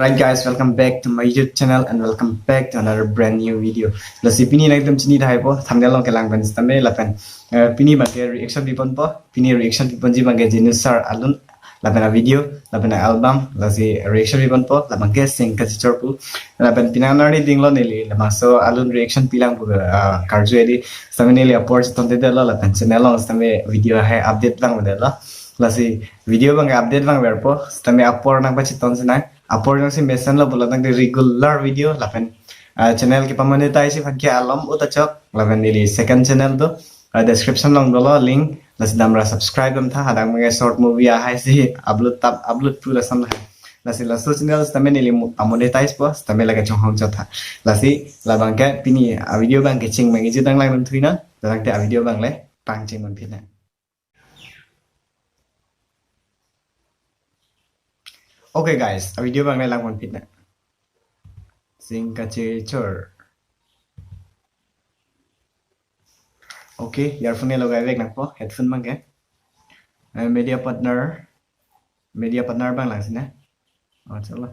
Right guys, welcome back to my YouTube channel and welcome back to another brand new video. Lasi pini na ekdom chini dhai po thumbnail long kelang ban stame lapan pini bangke reaction pipon po pini reaction pipon ji bangke jenusar alun lapan video lapan album lasi reaction pipon po lapan ke sing ka chichor pu lapan pinanari dinglo neli lapan so alun reaction pilang pu karju edi stame neli upload tonte de lo lapan channel long stame video hai update lang de lo lasi video bangke update lang berpo stame upload nang pa chiton senai upload nang si mesan lo bola nang regular video lapen channel ki pamonetize si fakki alam utachok lapen nili second channel do description long dolo link lasi damra subscribe dam tha hadang mange short movie a hai si upload pu la sam lasi laso channel stame nili pamonetize po stame laga chong hong jotha lasi labang ke pini video bang ke ching mangi jidang lang thuina dang te video bang le pang ching mon phina. Okay guys, video bang lang one pit na. Singkat cerita. Okay, earphone lo gawek nak po, headphone bang ke? Media partner bang lang sini. Oh chala.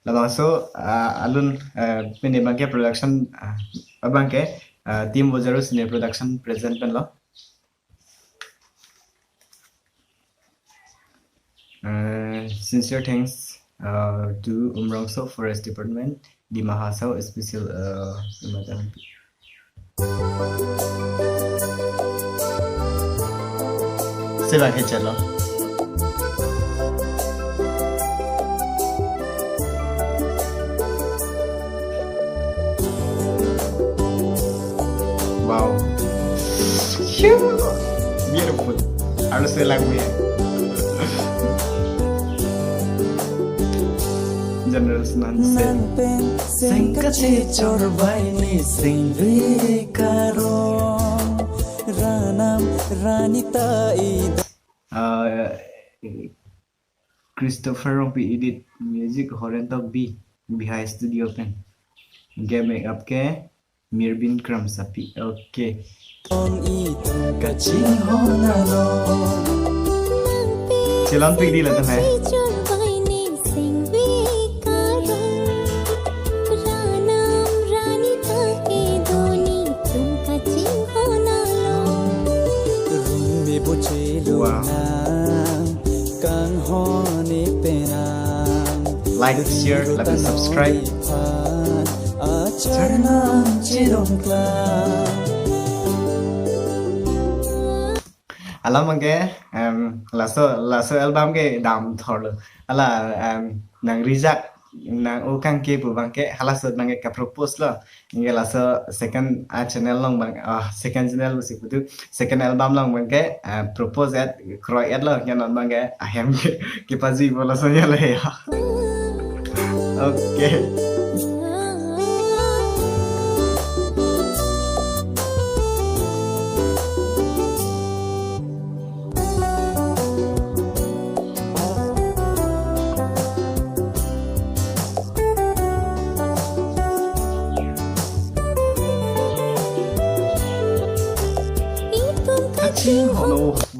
Labang so alun pini bang ke production bang ke team Wazaru sini production present pen lo. Sincere thanks to Umrongso Forest Department di Mahasau Special Sila ke chalo. Wow. Beautiful. Harus lagu ya. General Nansen Sengkachi Chorbaini Singri Karon Ranam Ranita Christopher Rompi edit music Horentok B behind studio pen game make up ke Mirbin Kram Sapi. Okay. Silon pi di lah tu hai. Like, share, like, subscribe. Alam mangke laso album ke dam thor ala nang rizak nang ukang ke bu bangke halasot mangke ka propose lo inge laso second channel long bang second channel musik putu second album long bangke propose at kroy at lo nyan bangke ahem ke pazi bola so ya le ya. Okay.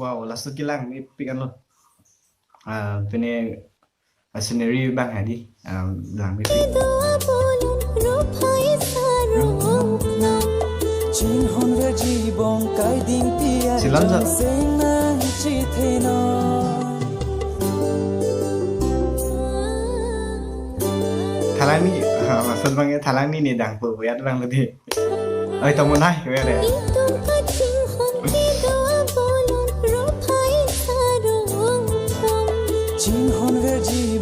Wow, langsung kilang ni pikan lo. Pene scenery bang hadi lang bi. Silan sa. Thalang ni maksud bang thalang ni dang pu buat bang lebih. Oi tomo nai ke ada.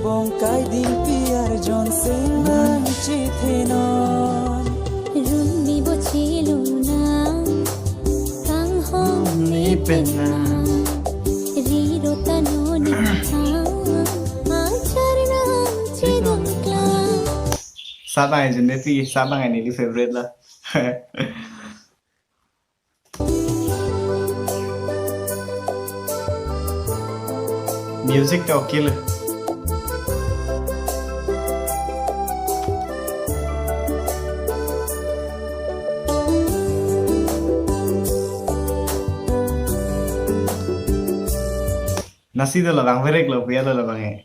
Bongkai din piar Johnson nang chithenon rumi bochiluna kang hong ni pena riro tanoni tha acharna chidongkla sabang jeneti sabang ini di favorite lah. Music to kill. Nasi tu lah bang, very glow, ya tu lah bang.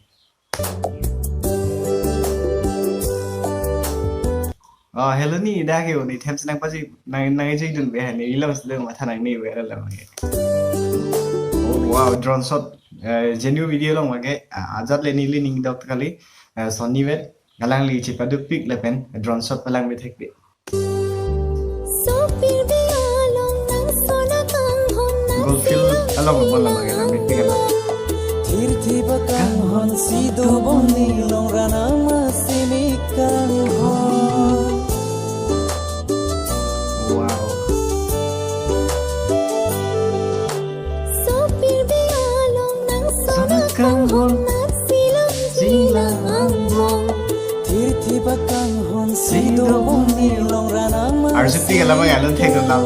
hello ni dah ke ni tem senang pasti nang je dun be ni ilang sedang mata nang ni be dalam lagi. Oh wow, drone shot genuine video long mage ajat le ni ning dok kali Sony bet galang li cipa du pic le pen drone shot palang be thek be. Goldfield along the bola mage lang be galang. Tirti bakang hon sido boni long rana masimikan hon. Wow. Sanakang hon silang hon. Tirti bakang hon sido boni long rana RCP galang mage alun thek dun lam.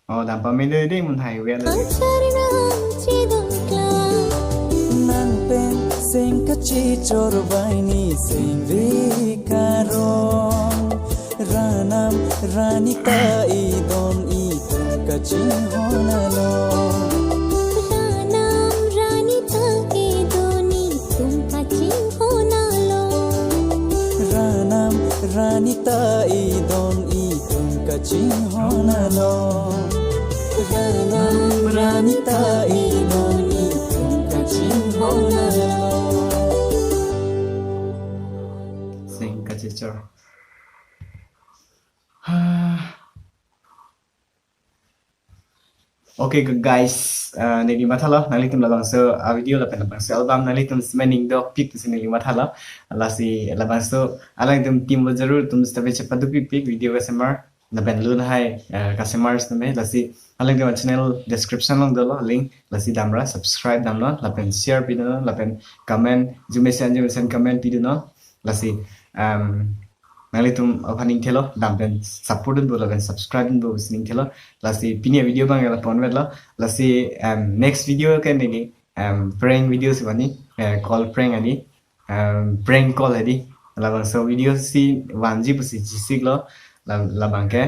Oh, dan pamilya dia mun hai we la. Nang pen sing kachi chor baini sing ri karon ranam ranika idon I kachi honalo ranam ranika idoni tum kachi honalo ranam ranita idon I tum kachi honalo ranam ranita idon I tum kachi honalo. Sing kacicor. Okay guys, nili mathala nalitum labang so video lapan labang so album nalitum smening dog pic tu nili mathala alasi labang so alang tum tim jarur tum stabe chapadu pic video ka semar na ben lun hai customers name lasi alang tum channel description long dolo link lasi damra subscribe damla lapen share pidano lapen comment jumesan comment pidano lasi nalitum opening thelo dampen support dun bola ben subscribe dun bo listening thelo lasi pinia video bang la pon wetlo lasi next video kan ni prank videos bani call prank ani prank call adi labang so video si wanji busi jisik lo labang ke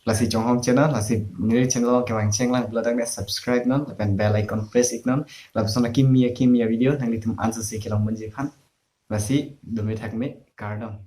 lasi chonghong channel lasi nil channel ke wang cheng lang blodak ne subscribe non lapen bell icon press iknon labsona kimia video nalitum answer se kelong munji phan lasi dumi thakme cardom